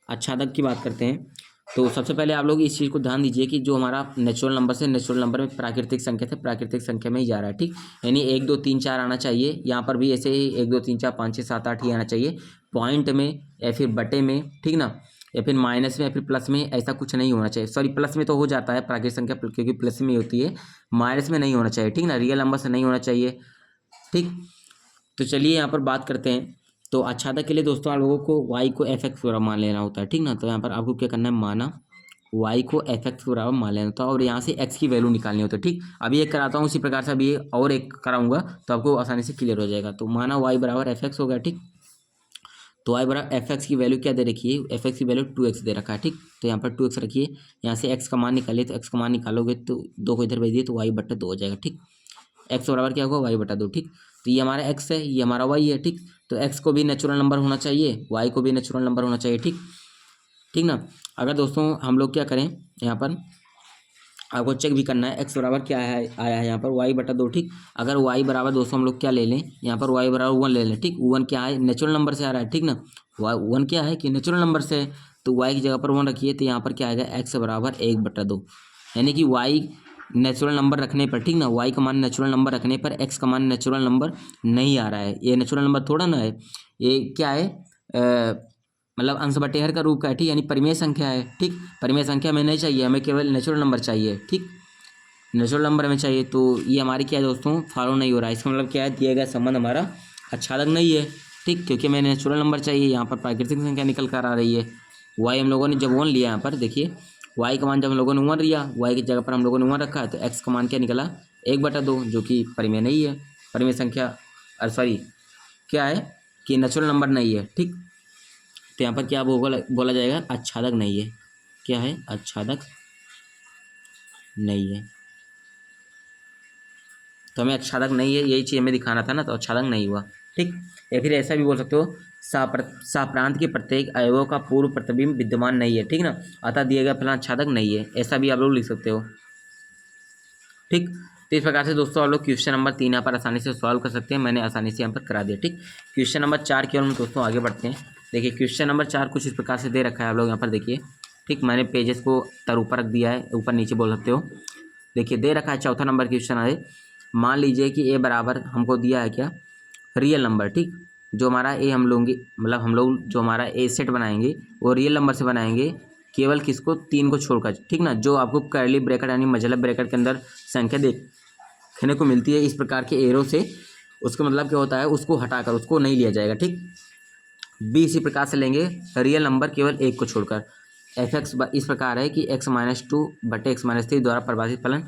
आच्छादक की बात करते हैं तो सबसे पहले आप लोग इस चीज़ को ध्यान दीजिए कि जो हमारा नेचुरल नंबर से नेचुरल नंबर में प्राकृतिक संख्या से प्राकृतिक संख्या में ही जा रहा है, ठीक। यानी 1 2 3 4 आना चाहिए, यहाँ पर भी ऐसे ही 1 2 3 4 5 6 7 8 ही आना चाहिए, पॉइंट में या फिर बटे में, ठीक ना, या फिर माइनस में या फिर प्लस में, ऐसा कुछ नहीं होना चाहिए। सॉरी प्लस में तो हो जाता है प्राकृतिक संख्या, क्योंकि प्लस में होती है, माइनस में नहीं होना चाहिए, ठीक ना, रियल नंबर से नहीं होना चाहिए, ठीक। तो चलिए यहाँ पर बात करते हैं। तो आच्छादक के लिए दोस्तों आप लोगों को y को f(x) बराबर मान लेना होता है, ठीक ना। तो यहाँ पर आपको क्या करना है, माना y को f(x) बराबर मान लेना होता है और यहाँ से x की वैल्यू निकालनी होती है, ठीक। अभी एक कराता हूँ, उसी प्रकार से अभी और एक कराऊंगा तो आपको आसानी से क्लियर हो जाएगा। तो माना y बराबर f(x) हो गया, ठीक। तो y बराबर f(x) की वैल्यू क्या दे रखी है, f(x) की वैल्यू 2x दे रखा है, ठीक। तो यहाँ पर 2x रखिए, यहाँ से x का मान निकालिए, तो x का मान निकालोगे तो 2 को इधर भेज दिए तो y/2 हो जाएगा, ठीक। x बराबर क्या होगा, y/2, ठीक। तो ये हमारा x है, ये हमारा y है, ठीक। तो x को भी नेचुरल नंबर होना चाहिए, y को भी नेचुरल नंबर होना चाहिए, ठीक, ठीक ना। अगर दोस्तों हम लोग क्या करें, यहाँ पर आपको चेक भी करना है x बराबर क्या है, आया है यहाँ पर y/2, ठीक। अगर y बराबर दोस्तों हम लोग क्या ले लें, यहाँ पर y बराबर 1 ले लें, ठीक। 1 क्या है, नेचुरल नंबर से आ रहा है, ठीक ना। 1 क्या है कि नेचुरल नंबर से है, तो y की जगह पर 1 रखिए, तो यहाँ पर क्या आएगा, x बराबर 1/2, यानी कि y नेचुरल नंबर रखने पर, ठीक ना, y का मान नेचुरल नंबर रखने पर x का मान नेचुरल नंबर नहीं आ रहा है। ये नेचुरल नंबर थोड़ा ना है, ये क्या है, मतलब अंश बटे हर का रूप का है, ठीक। यानी परिमेय संख्या है, ठीक। परिमेय संख्या में नहीं चाहिए, हमें केवल नेचुरल नंबर चाहिए, ठीक, नेचुरल नंबर में चाहिए। तो ये हमारी क्या है दोस्तों, फॉलो नहीं हो रहा है। इसका मतलब क्या है, दिया गया संबंध हमारा आच्छादक नहीं है, ठीक, क्योंकि हमें नेचुरल नंबर चाहिए, यहाँ पर प्राकृतिक संख्या निकल कर आ रही है। वाई हम लोगों ने जब 1 लिया, यहाँ पर देखिए वाई का मान जब हम लोगों ने 1 लिया, वाई की जगह पर हम लोगों ने 1 रखा है, तो एक्स का मान क्या निकला 1/2, जो कि परिमेय नहीं है, परिमेय संख्या सॉरी क्या है कि नेचुरल नंबर नहीं है। ठीक, तो यहाँ पर क्या बोला जाएगा, आच्छादक नहीं है। क्या है, आच्छादक नहीं है। तो हमें आच्छादक नहीं है, यही चीज़ हमें दिखाना था ना, तो आच्छादक नहीं हुआ। ठीक, या फिर ऐसा भी बोल सकते हो, सहप्रांत के प्रत्येक अवयवों का पूर्व प्रतिबिंब विद्यमान नहीं है। ठीक ना, अतः दिया गया फलन आच्छादक नहीं है, ऐसा भी आप लोग लिख सकते हो। ठीक, तो इस प्रकार से दोस्तों आप लोग क्वेश्चन नंबर 3 यहाँ पर आसानी से सॉल्व कर सकते हैं। मैंने आसानी से यहाँ पर करा दिया। ठीक, क्वेश्चन नंबर 4 की ओर हम दोस्तों आगे बढ़ते हैं। देखिए क्वेश्चन नंबर 4 कुछ इस प्रकार से दे रखा है, आप लोग यहाँ पर देखिए। ठीक, मैंने पेजेस को ऊपर रख दिया है, ऊपर नीचे बोल सकते हो। देखिए दे रखा है, चौथा नंबर क्वेश्चन है। मान लीजिए कि ए बराबर हमको दिया है क्या, रियल नंबर। ठीक, जो हमारा ए हम लोग मतलब हम लोग जो हमारा ए सेट बनाएंगे वो रियल नंबर से बनाएंगे, केवल किसको, 3 को छोड़कर। ठीक ना, जो आपको कर्ली ब्रैकेट यानी मझला ब्रैकेट के अंदर संख्या देखने को मिलती है इस प्रकार के एरो से, उसका मतलब क्या होता है, उसको हटाकर उसको नहीं लिया जाएगा। ठीक, बी इसी प्रकार से लेंगे, रियल नंबर केवल 1 को छोड़कर। एफ एक्स इस प्रकार है कि x-2/x-3 द्वारा परिभाषित फलन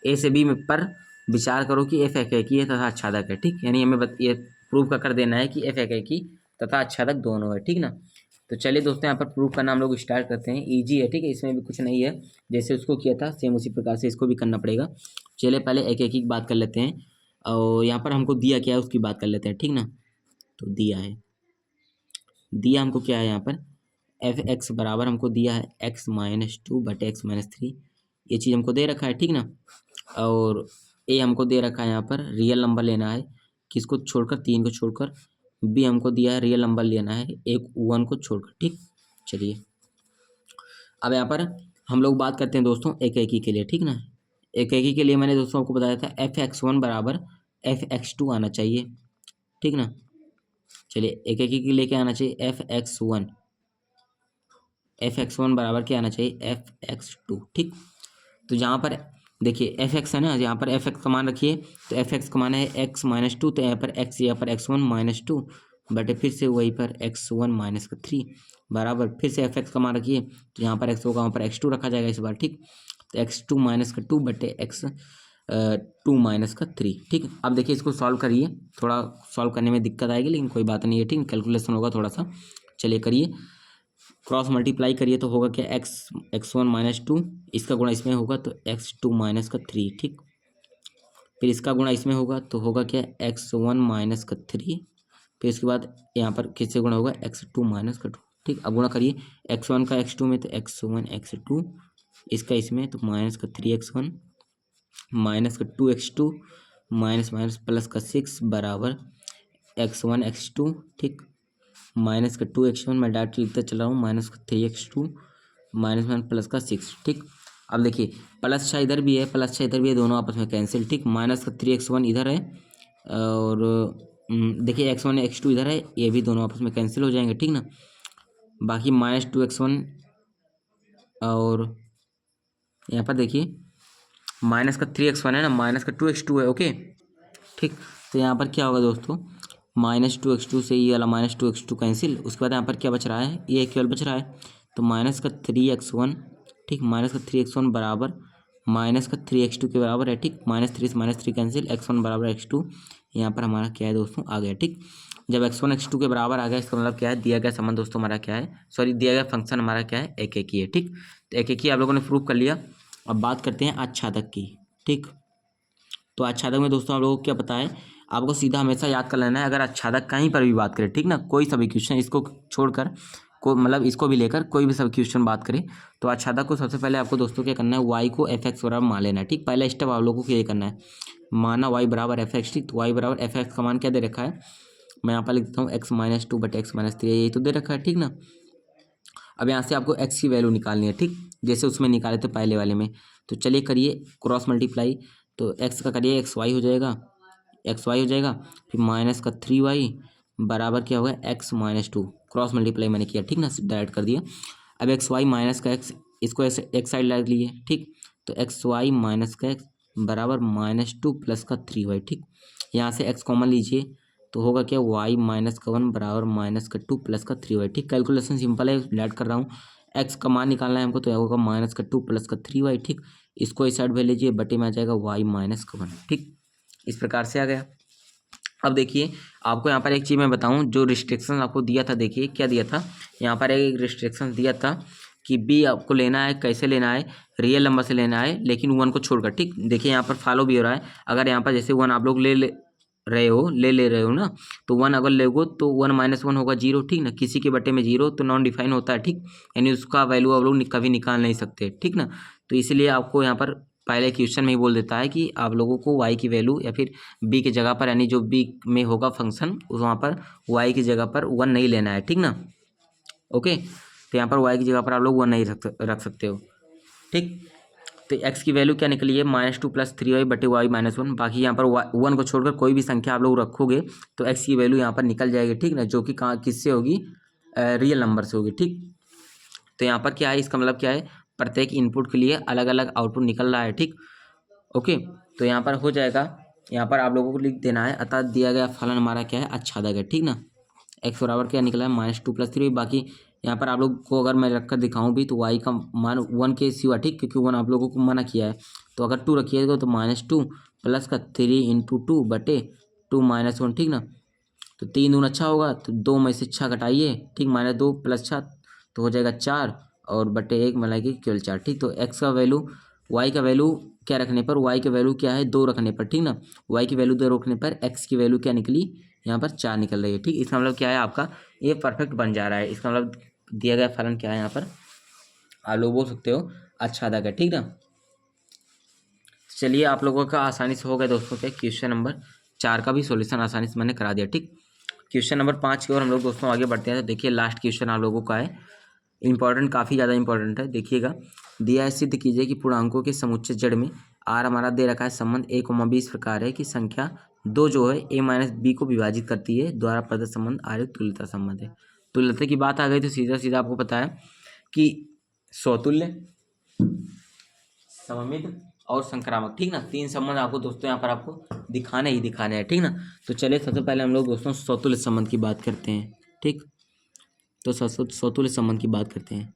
ए से बी में पर विचार करो कि एफ एक ही है तथा आच्छादक है। ठीक, यानी हमें ये प्रूव कर देना है कि एफ एक ही तथा आच्छादक दोनों है। ठीक ना, तो चलिए दोस्तों यहाँ पर प्रूव करना हम लोग स्टार्ट करते हैं। इजी है, ठीक है, इसमें भी कुछ नहीं है, जैसे उसको किया था सेम उसी प्रकार से इसको भी करना पड़ेगा। चलिए पहले एक एक की बात कर लेते हैं, और यहाँ पर हमको दिया क्या है उसकी बात कर लेते हैं। ठीक ना, तो दिया हमको क्या है यहाँ पर, एफ एक्स बराबर हमको दिया है x-2/x-3, ये चीज़ हमको दे रखा है। ठीक ना, और ए हमको दे रखा है यहाँ पर रियल नंबर लेना है, किसको छोड़कर, 3 को छोड़कर। बी हमको दिया है रियल नंबर लेना है 1 को छोड़कर। ठीक, चलिए अब यहाँ पर हम लोग बात करते हैं दोस्तों एक एक के लिए। ठीक ना, एक एक के लिए मैंने दोस्तों आपको बताया था f(x1) बराबर f(x2) आना चाहिए। ठीक ना, चलिए एक एक के लिए क्या आना चाहिए, f(x1) बराबर क्या आना चाहिए, f(x2). ठीक, तो जहाँ पर देखिए एफ एक्स है ना, यहाँ पर एफ एक्स का मान रखिए, तो एफ एक्स का मान है x-2, तो यहाँ पर x1 - 2 बटे फिर से वहीं पर x1 - 3 बराबर फिर से एफ एक्स का मान रखिए, तो यहाँ पर x होगा वहाँ पर x2 रखा जाएगा इस बार। ठीक, तो x2 - 2 बटे x2 - 3। ठीक, अब देखिए इसको सॉल्व करिए, थोड़ा सॉल्व करने में दिक्कत आएगी लेकिन कोई बात नहीं है। ठीक, कैलकुलेशन होगा थोड़ा सा, चलिए करिए, क्रॉस मल्टीप्लाई करिए तो होगा क्या, x1 - 2, इसका गुणा इसमें होगा तो x2 - 3। ठीक, फिर इसका गुणा इसमें होगा तो होगा क्या, x1 - 3, फिर इसके बाद यहाँ पर किससे गुणा होगा, x2 - 2। ठीक, अब गुणा करिए, x1 का x2 में तो x1 x2, इसका इसमें तो -3x1 - 2x2 माइनस का 6 बराबर x1 x2। ठीक, -2x1 मैं डायरेक्ट लिखता चला हूँ, -3x2 प्लस का 6। ठीक, अब देखिए प्लस 6 इधर भी है, प्लस 6 इधर भी है, दोनों आपस में कैंसिल। ठीक, -3x1 इधर है, और देखिए x1 x2 इधर है, ये भी दोनों आपस में कैंसिल हो जाएंगे। ठीक ना, बाकी -2x1 और यहाँ पर देखिए -3x1 है ना, -2x2 है। ओके, ठीक, तो यहाँ पर क्या होगा दोस्तों, -2x2 से ये वाला -2x2 कैंसिल, उसके बाद यहाँ पर क्या बच रहा है, ये केवल बच रहा है, तो -3x1। ठीक, -3x1 बराबर -3x2 के बराबर है। ठीक, -3 से -3 कैंसिल, x1 बराबर x2, यहाँ पर हमारा क्या है दोस्तों, आ गया। ठीक, जब x1 x2 के बराबर आ गया, इसका मतलब क्या है, दिया गया संबंध दोस्तों हमारा क्या है, सॉरी दिया गया फंक्शन हमारा क्या है, एक एक ही है। ठीक, तो एक एक ही आप लोगों ने प्रूव कर लिया। अब बात करते हैं आच्छादक की। ठीक, तो आच्छादक में दोस्तों आप लोगों को क्या पता है, आपको सीधा हमेशा याद कर लेना है, अगर आच्छादक कहीं पर भी बात करें, ठीक ना, कोई सा भी क्वेश्चन, इसको छोड़कर को मतलब इसको भी लेकर कोई भी सब क्वेश्चन बात करें, तो आच्छादक को सबसे पहले आपको दोस्तों क्या करना है, वाई को एफ एक्स बराबर मान लेना है। ठीक, पहला स्टेप आप लोगों को ये करना है, माना वाई बराबर एफ एक्स। ठीक, तो वाई बराबर एफ एक्स का मान क्या दे रखा है, मैं यहाँ पर लिख देता हूँ x-2 बटे x-3, यही तो दे रखा है। ठीक ना, अब यहाँ से आपको x की वैल्यू निकालनी है। ठीक, जैसे उसमें निकाले थे पहले वाले में, तो चलिए करिए क्रॉस मल्टीप्लाई, तो x का करिए XY हो जाएगा, फिर -3y बराबर क्या होगा, x-2, क्रॉस मल्टीप्लाई मैंने किया। ठीक ना, डायरेक्ट कर दिया। अब XY माइनस का x, इसको एक साइड लग लिए। ठीक, तो XY माइनस का x बराबर -2 प्लस का 3y। ठीक, यहाँ से x कॉमन लीजिए तो होगा क्या, वाई माइनस का 1 बराबर माइनस का 2 प्लस का 3y। ठीक, कैलकुलेशन सिंपल है, ऐड कर रहा हूँ। एक्स का मान निकालना है हमको, तो यह होगा माइनस का 2 प्लस का 3y। ठीक, इसको इस साइड में लीजिए, बटे में आ जाएगा वाई माइनस का 1। ठीक, इस प्रकार से आ गया। अब देखिए आपको यहाँ पर एक चीज़ मैं बताऊँ, जो रिस्ट्रिक्शन आपको दिया था, देखिए क्या दिया था, यहाँ पर एक रिस्ट्रिक्शन दिया था कि बी आपको लेना है, कैसे लेना है, रियल नंबर से लेना है, लेकिन 1 को छोड़कर। ठीक, देखिए यहाँ पर फॉलो भी हो रहा है। अगर यहाँ पर जैसे 1 आप लोग ले रहे हो ना, तो 1 अगर लेगो तो 1 माइनस 1 होगा 0। ठीक ना, किसी के बटे में 0 तो नॉन डिफाइन होता है। ठीक, यानी उसका वैल्यू आप लोग कभी निकाल नहीं सकते। ठीक ना, तो इसलिए आपको यहाँ पर पहले क्वेश्चन में ही बोल देता है कि आप लोगों को y की वैल्यू या फिर b की जगह पर, यानी जो b में होगा फंक्शन, वहाँ पर y की जगह पर 1 नहीं लेना है। ठीक ना, ओके, तो यहाँ पर y की जगह पर आप लोग 1 नहीं रख सकते हो। ठीक, तो x की वैल्यू क्या निकली है, -2 + 3y बटे y माइनस 1। बाकी यहाँ पर 1 को छोड़कर कोई भी संख्या आप लोग रखोगे तो x की वैल्यू यहाँ पर निकल जाएगी। ठीक ना, जो कि कहाँ किससे होगी, रियल नंबर से होगी। ठीक, तो यहाँ पर क्या है, इसका मतलब क्या है, प्रत्येक इनपुट के लिए अलग अलग आउटपुट निकल रहा है। ठीक, ओके, तो यहाँ पर हो जाएगा, यहाँ पर आप लोगों को लिख देना है, अतः दिया गया फलन हमारा क्या है, आच्छादक है। ठीक ना, x बराबर क्या निकला है, -2 + 3। बाकी यहाँ पर आप लोग को अगर मैं रखकर दिखाऊं भी तो y का मान 1 के सिवा, ठीक, क्योंकि 1 आप लोगों को मना किया है, तो अगर 2 रखिएगा तो -2 प्लस का 3 × 2 बटे 2 माइनस 1। ठीक ना, तो 3 दून अच्छा होगा, तो 2 में से 6 घटाइए। ठीक, -2 + 6 तो हो जाएगा 4, और बटे 1 मिलाएगी केवल 4। ठीक, तो x का वैल्यू, y का वैल्यू क्या रखने पर, y की वैल्यू क्या है, 2 रखने पर। ठीक ना, y की वैल्यू 2 रखने पर x की वैल्यू क्या निकली, यहाँ पर 4 निकल रही है। ठीक, इसका मतलब क्या है, आपका ये परफेक्ट बन जा रहा है। इसका मतलब दिया गया फलन क्या है, यहाँ पर आप लोग बोल सकते हो आच्छादक है। ठीक ना, चलिए आप लोगों का आसानी से हो गया दोस्तों क्या, क्वेश्चन नंबर 4 का भी सॉल्यूशन आसानी से मैंने करा दिया। ठीक, क्वेश्चन नंबर 5 की ओर हम लोग दोस्तों आगे बढ़ते हैं। तो देखिए लास्ट क्वेश्चन आप लोगों का है, इंपॉर्टेंट, काफ़ी ज़्यादा इंपॉर्टेंट है। देखिएगा, दिया है, सिद्ध कीजिए कि पूर्णांकों के समुच्चय जड़ में आर हमारा दे रखा है, संबंध a, b इस प्रकार है कि संख्या 2 जो है a माइनस बी को विभाजित करती है, द्वारा प्रदत्त संबंध आर एक तुल्यता संबंध है। तुल्यता की बात आ गई तो सीधा सीधा आपको पता है कि स्वतुल्य, सममित और संक्रामक। ठीक ना, 3 संबंध आपको दोस्तों यहाँ पर आपको दिखाने ही दिखाने हैं। ठीक ना, तो चलिए सबसे पहले हम लोग दोस्तों स्वतुल्य संबंध की बात करते हैं। ठीक, तो स्वतुल्य संबंध की बात करते हैं,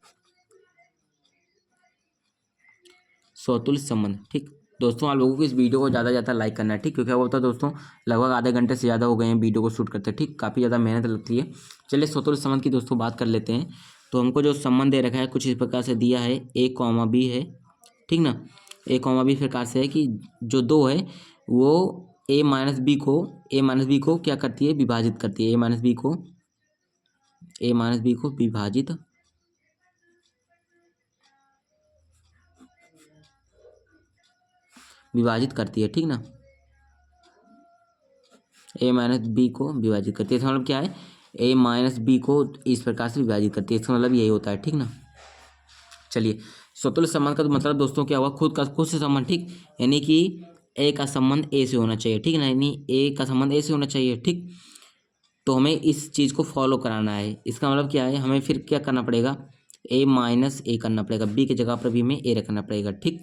स्वतुल्य संबंध। ठीक दोस्तों, आप लोगों को इस वीडियो को ज़्यादा से ज़्यादा लाइक करना है। ठीक, क्योंकि वो होता है दोस्तों, लगभग आधे घंटे से ज़्यादा हो गए हैं वीडियो को शूट करते। ठीक, काफ़ी ज़्यादा मेहनत लगती है। चलिए स्वतुल्य संबंध की दोस्तों बात कर लेते हैं। तो हमको जो संबंध दे रखा है कुछ इस प्रकार से दिया है, a, b है। ठीक ना, a, b प्रकार से है कि जो 2 है वो a माइनस बी को क्या करती है, विभाजित करती है। a माइनस बी को विभाजित करती है। ठीक ना, a माइनस बी को विभाजित करती है, इसका मतलब क्या है, a माइनस बी को इस प्रकार से विभाजित करती है, इसका मतलब यही होता है। ठीक ना, चलिए स्वतुल्य संबंध का तो मतलब दोस्तों क्या हुआ, खुद से संबंध। ठीक, यानी कि a का संबंध a से होना चाहिए। ठीक ना, यानी a का संबंध a से होना चाहिए। ठीक, तो हमें इस चीज़ को फॉलो कराना है। इसका मतलब क्या है, हमें फिर क्या करना पड़ेगा, a माइनस ए करना पड़ेगा, b की जगह पर भी हमें a रखना पड़ेगा। ठीक,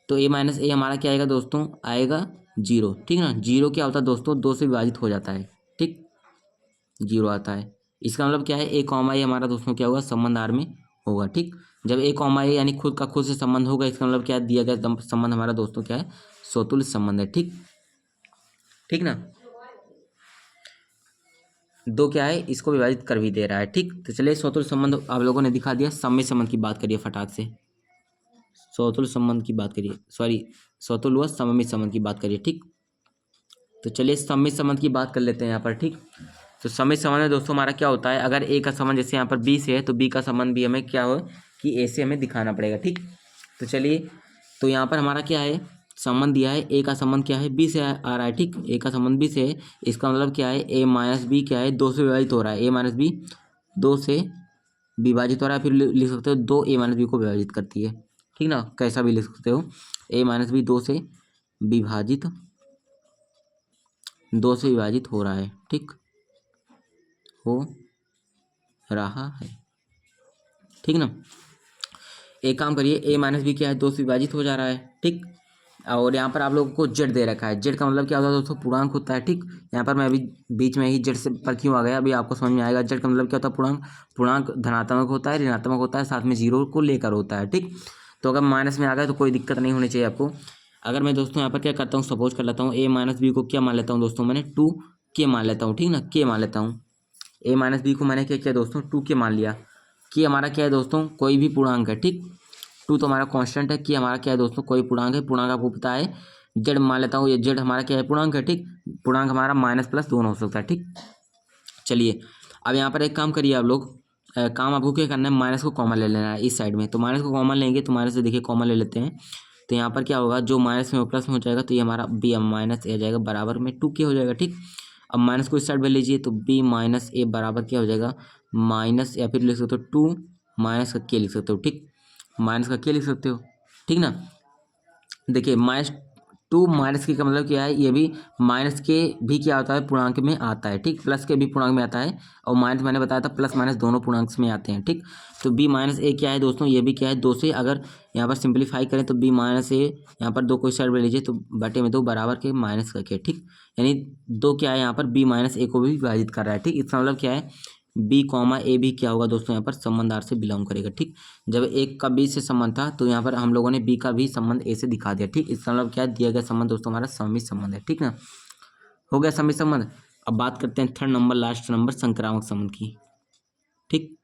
तो a माइनस ए हमारा क्या आएगा दोस्तों, आएगा 0। ठीक ना, 0 क्या होता है दोस्तों, 2 से विभाजित हो जाता है। ठीक, 0 आता है। इसका मतलब क्या है, a, a हमारा दोस्तों क्या होगा, संबंध आर में होगा। ठीक, जब a, a यानी खुद का खुद से संबंध होगा, इसका मतलब क्या दिया गया संबंध हमारा दोस्तों क्या है, स्वतुल्य संबंध है। ठीक, ठीक ना, 2 क्या है, इसको विभाजित कर भी दे रहा है। ठीक, तो चलिए स्वतुल्य संबंध आप लोगों ने दिखा दिया। सममित संबंध की बात करिए फटाक से, स्वतुल्य संबंध की बात करिए, सॉरी स्वतुल्य व सममित संबंध की बात करिए। ठीक, तो चलिए सममित संबंध की बात कर लेते हैं यहाँ पर। ठीक, तो सममित संबंध में दोस्तों हमारा क्या होता है, अगर a का संबंध जैसे यहाँ पर b से है तो b का संबंध भी हमें क्या हो कि a से हमें दिखाना पड़ेगा। ठीक, तो चलिए, तो यहाँ पर हमारा क्या है, संबंध दिया है, a का संबंध क्या है, b से आ रहा है। ठीक, a का संबंध b से है, इसका मतलब क्या है, a माइनस बी क्या है, 2 से विभाजित हो रहा है। a माइनस बी 2 से विभाजित हो रहा है, फिर लिख सकते हो 2 a माइनस बी को विभाजित करती है। ठीक ना, कैसा भी लिख सकते हो, a माइनस बी 2 से विभाजित हो रहा है। ठीक, हो रहा है। ठीक ना, एक काम करिए, a माइनस बी क्या है, 2 से विभाजित हो जा रहा है। ठीक, और यहाँ पर आप लोगों को जेड दे रखा है। जेड का मतलब क्या होता है दोस्तों, पूर्णांक होता है। ठीक, यहाँ पर मैं अभी बीच में ही जेड से पर क्यों आ गया अभी आपको समझ में आएगा। जेड का मतलब क्या होता है, पूर्णांक। पूर्णांक धनात्मक होता है, ऋणात्मक होता है, साथ में जीरो को लेकर होता है। ठीक, तो अगर माइनस में आ गया तो कोई दिक्कत नहीं होनी चाहिए आपको। अगर मैं दोस्तों यहाँ पर क्या करता हूँ, सपोज कर लेता हूँ ए माइनस बी को क्या मान लेता हूँ दोस्तों, मैंने 2k मान लेता हूँ। ठीक ना, के मान लेता हूँ। ए माइनस बी को मैंने क्या किया दोस्तों, 2k मान लिया। कि हमारा क्या है दोस्तों, कोई भी पूर्णांक है। ठीक, 2 तो हमारा कांस्टेंट है। कि हमारा क्या है दोस्तों, कोई पूर्णांक है। पूर्णांक आपको पता है, जेड मान लेता हूँ। ये जेड हमारा क्या है, पूर्णांक है। ठीक, पूर्णांक हमारा माइनस प्लस दोनों हो सकता है। ठीक, चलिए अब यहाँ पर एक काम करिए आप लोग। काम आपको क्या करना है, माइनस को कॉमन ले लेना है इस साइड में। तो माइनस को कॉमन लेंगे तो माइनस से देखिए कॉमन ले लेते हैं। तो यहाँ पर क्या होगा, जो माइनस में प्लस में हो जाएगा, तो ये हमारा बी माइनस ए जाएगा बराबर में 2k हो जाएगा। ठीक, अब माइनस को इस साइड में लीजिए तो बी माइनस ए बराबर क्या हो जाएगा, माइनस, या फिर लिख सकते हो 2 माइनस का के लिख सकते हो। ठीक, माइनस का के लिख सकते हो। ठीक ना, देखिए -2 माइनस के का मतलब क्या है, ये भी माइनस के भी क्या होता है, पूर्णांक में आता है। ठीक, प्लस के भी पूर्णांक में आता है। और माइनस मैंने बताया था प्लस माइनस दोनों पूर्णांक में आते हैं। ठीक, तो b माइनस ए क्या है दोस्तों, ये भी क्या है, 2 से अगर यहाँ पर सिंप्लीफाई करें तो b माइनस ए, यहाँ पर 2 को इस साइड में लीजिए तो बटे में 2 बराबर के माइनस का के। ठीक, यानी 2 क्या है यहाँ पर b माइनस ए को भी विभाजित कर रहा है। ठीक, इसका मतलब क्या है, बी कॉमा ए भी क्या होगा दोस्तों, यहाँ पर संबंध आर से बिलोंग करेगा। ठीक, जब एक का बी से संबंध था तो यहाँ पर हम लोगों ने बी का भी संबंध ए से दिखा दिया। ठीक, इसका मतलब क्या है, दिया गया संबंध दोस्तों हमारा सममित संबंध है। ठीक ना, हो गया सममित संबंध। अब बात करते हैं थर्ड नंबर, लास्ट नंबर, संक्रामक संबंध की। ठीक,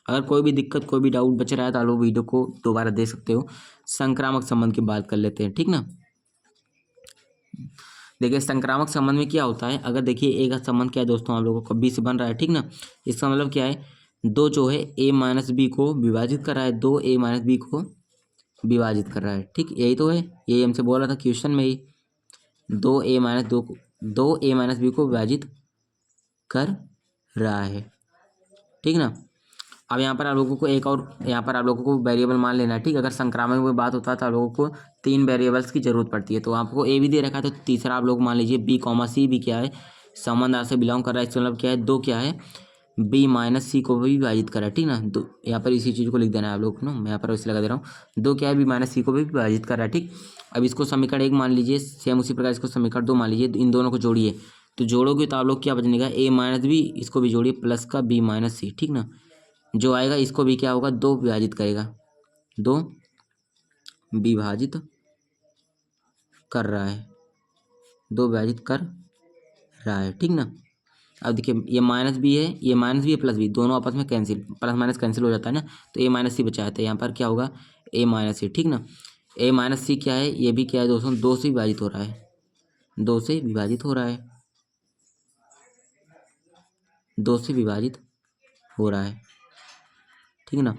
अगर कोई भी दिक्कत, कोई भी डाउट बच रहा है तो आप लोग वीडियो को दोबारा देख सकते हो। संक्रामक संबंध की बात कर लेते हैं। ठीक ना, देखिए संक्रामक संबंध में क्या होता है, अगर देखिए ए का संबंध क्या है दोस्तों, आप लोगों को बी से बन रहा है। ठीक ना, इसका मतलब क्या है, दो जो है ए माइनस बी को विभाजित कर रहा है, 2a माइनस बी को विभाजित कर रहा है। ठीक, यही तो है, यही हमसे बोल रहा था क्वेश्चन में ही, 2a माइनस बी को विभाजित कर रहा है। ठीक ना, अब यहाँ पर आप लोगों को एक और, यहाँ पर आप लोगों को वेरिएबल मान लेना है। ठीक, अगर संक्रामक में बात होता है तो आप लोगों को 3 वेरिएबल्स की जरूरत पड़ती है। तो आपको ए भी दे रखा है तो तीसरा आप लोग मान लीजिए बी कॉमा सी भी क्या है, संबंध आर से बिलोंग कर रहा है। इसका मतलब क्या है, 2 क्या है, बी माइनस सी को भी विभाजित कर रहा है। ठीक ना, दो यहाँ पर इसी चीज़ को लिख देना है आप लोग को ना, मैं यहाँ पर इसे लगा दे रहा हूँ। 2 क्या है, बी माइनस सी को भी विभाजित कर रहा है। ठीक, अब इसको समीकरण 1 मान लीजिए, सेम उसी प्रकार इसको समीकरण 2 मान लीजिए। इन दोनों को जोड़िए, तो जोड़ोगे तो आप लोग क्या बचनेगा, ए माइनस बी, इसको भी जोड़िए प्लस का बी माइनस सी। ठीक ना, जो आएगा इसको भी क्या होगा, 2 विभाजित करेगा, 2 विभाजित कर रहा है, 2 विभाजित कर रहा है। ठीक ना, अब देखिए ये माइनस भी है, ये माइनस भी है, प्लस भी, दोनों आपस में कैंसिल, प्लस माइनस कैंसिल हो जाता है ना, तो ए माइनस सी बचा है, तो यहाँ पर क्या होगा, ए माइनस सी। ठीक ना, ए माइनस सी क्या है, ये भी क्या है दोस्तों, 2 से विभाजित हो रहा है, 2 से विभाजित हो रहा है, 2 से विभाजित हो रहा है। ठीक ना,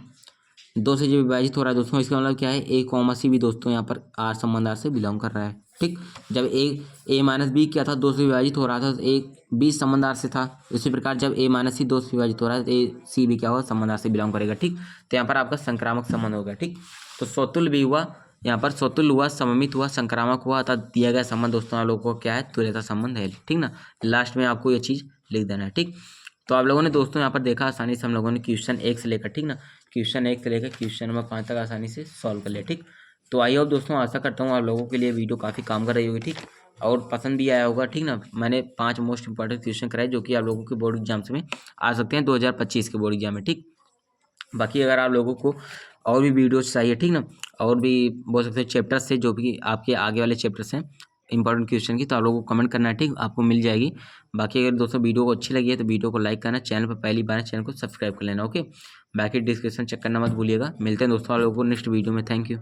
2 से जो विभाजित हो रहा है दोस्तों, इसका मतलब क्या है, ए कॉमा सी भी दोस्तों यहाँ पर आर संबंध आर से बिलोंग कर रहा है। ठीक, जब ए माइनस बी क्या था, 2 से विभाजित हो रहा था, तो ए बी संबंध आर से था। इसी प्रकार जब ए माइनस सी 2 से विभाजित हो रहा है तो ए सी भी क्या होगा, संबंध आर से बिलोंग करेगा। ठीक, तो यहाँ पर आपका संक्रामक संबंध होगा। ठीक, तो स्वतुल्य भी हुआ, यहाँ पर स्वतुल्य हुआ, सममित हुआ, संक्रामक हुआ, अर्थात दिया गया संबंध दोस्तों आप लोगों को क्या है, तुल्यता संबंध है। ठीक ना, लास्ट में आपको ये चीज़ लिख देना है। ठीक, तो आप लोगों ने दोस्तों यहाँ पर देखा आसानी से हम लोगों ने क्वेश्चन 1 से लेकर, ठीक ना, क्वेश्चन 1 से लेकर क्वेश्चन नंबर 5 तक आसानी से सॉल्व कर लिया। ठीक, तो आई होप दोस्तों, आशा करता हूँ आप लोगों के लिए वीडियो काफ़ी काम कर रही होगी। ठीक, और पसंद भी आया होगा। ठीक ना, मैंने 5 मोस्ट इंपॉर्टेंट क्वेश्चन कराए जो कि आप लोगों के बोर्ड एग्जाम्स में आ सकते हैं 2025 के बोर्ड एग्जाम में। ठीक, बाकी अगर आप लोगों को और भी वीडियोस चाहिए, ठीक ना, और भी बोल सकते हैं चैप्टर्स से, जो भी आपके आगे वाले चैप्टर्स हैं इंपॉर्टेंट क्वेश्चन की, तो आप लोगों को कमेंट करना है। ठीक, आपको मिल जाएगी। बाकी अगर दोस्तों वीडियो को अच्छी लगी है तो वीडियो को लाइक करना, चैनल पर पहली बार चैनल को सब्सक्राइब कर लेना। ओके, बाकी डिस्क्रिप्शन चेक करना मत भूलिएगा। मिलते हैं दोस्तों आप लोगों को नेक्स्ट वीडियो में। Thank you.